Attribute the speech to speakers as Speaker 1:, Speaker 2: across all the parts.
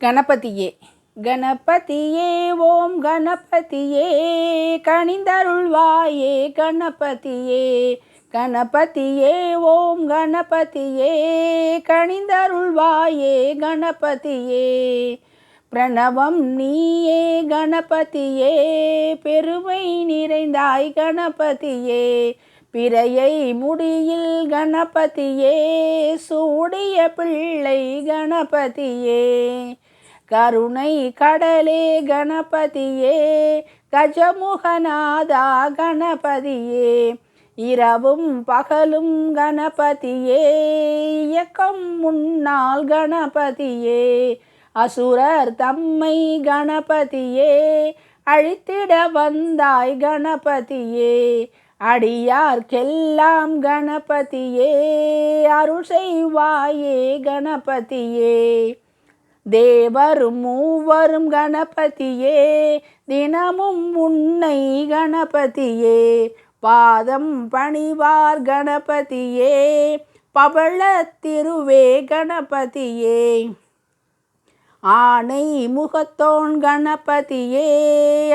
Speaker 1: கணபதியே கணபதியே ஓம் கணபதியே கனிந்தருள்வாயே கணபதியே கணபதியே ஓம் கணபதியே கனிந்தருள்வாயே கணபதியே பிரணவம் நீயே கணபதியே பெருமை நிறைந்தாய் கணபதியே பிறையை முடியில் கணபதியே சூடிய பிள்ளை கணபதியே கருணை கடலே கணபதியே கஜமுகநாதா கணபதியே இரவும் பகலும் கணபதியே இயக்கம் முன்னால் கணபதியே அசுரர் தம்மை கணபதியே அழித்திட வந்தாய் கணபதியே அடியார்க்கெல்லாம் கணபதியே அருள் செய்வாயே கணபதியே தேவரும் மூவரும் கணபதியே தினமும் உன்னை கணபதியே பாதம் பணிவார் கணபதியே பவள திருவே கணபதியே ஆணை முகத்தோன் கணபதியே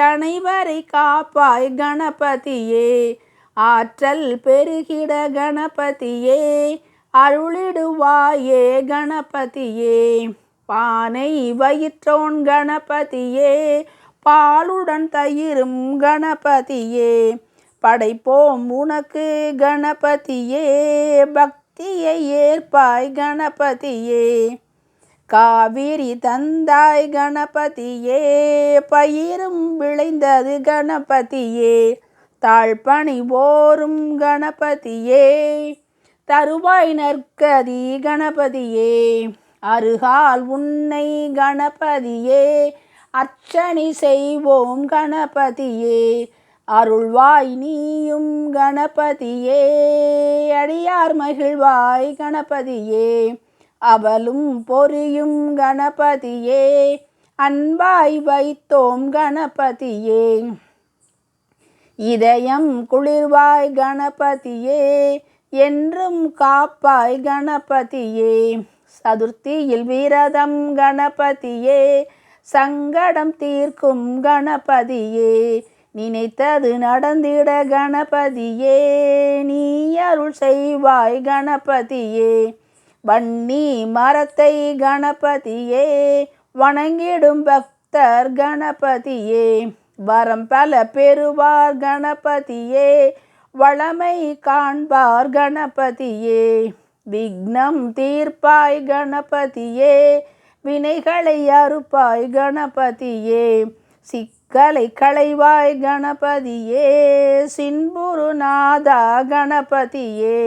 Speaker 1: அனைவரை காப்பாய் கணபதியே ஆற்றல் பெருகிட கணபதியே அருளிடுவாயே கணபதியே பானை வயிற்றோன் கணபதியே பாலுடன் தயிரும் கணபதியே படைப்போம் உனக்கு கணபதியே பக்தியை ஏற்பாய் கணபதியே காவிரி தந்தாய் கணபதியே பயிரும் விளைந்தது கணபதியே தாழ்பணி ஓரும் கணபதியே தருவாய் நற்கதி கணபதியே அருகால் உன்னை கணபதியே அர்ச்சனை செய்வோம் கணபதியே அருள்வாய் நீயும் கணபதியே அடியார் மகிழ்வாய் கணபதியே அவளும் பொரியும் கணபதியே அன்பாய் வைத்தோம் கணபதியே இதயம் குளிர்வாய் கணபதியே என்றும் காப்பாய் கணபதியே சதுர்த்தியில் விரதம் கணபதியே சங்கடம் தீர்க்கும் கணபதியே நினைத்தது நடந்திட கணபதியே நீ அருள் செய்வாய் கணபதியே வன்னி மரத்தை கணபதியே வணங்கிடும் பக்தர் கணபதியே வரம் பல பெறுவார் கணபதியே வளமை காண்பார் கணபதியே விக்னம் தீர்ப்பாய் கணபதியே வினைகளை அறுப்பாய் கணபதியே சிக்கலை களைவாய் கணபதியே சின்புருநாதா கணபதியே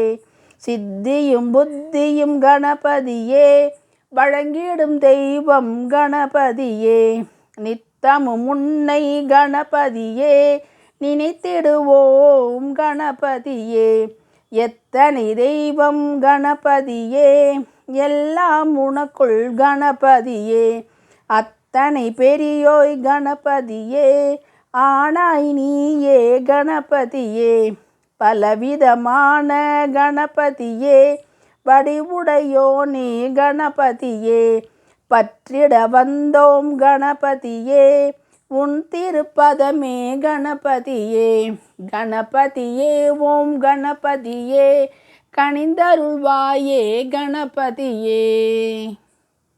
Speaker 1: சித்தியும் புத்தியும் கணபதியே வழங்கிடும் தெய்வம் கணபதியே நித்தமும் உன்னை கணபதியே நினைத்திடுவோம் கணபதியே எத்தனை தெய்வம் கணபதியே எல்லாம் உனக்குள் கணபதியே அத்தனை பெரியோய் கணபதியே ஆனாய் நீயே கணபதியே பலவிதமான கணபதியே வடிவுடையோனே கணபதியே பற்றிட வந்தோம் கணபதியே உன் திருப்பதமே கணபதியே கணபதியே ஓம் கணபதியே கனிந்தருள்வாயே கணபதியே.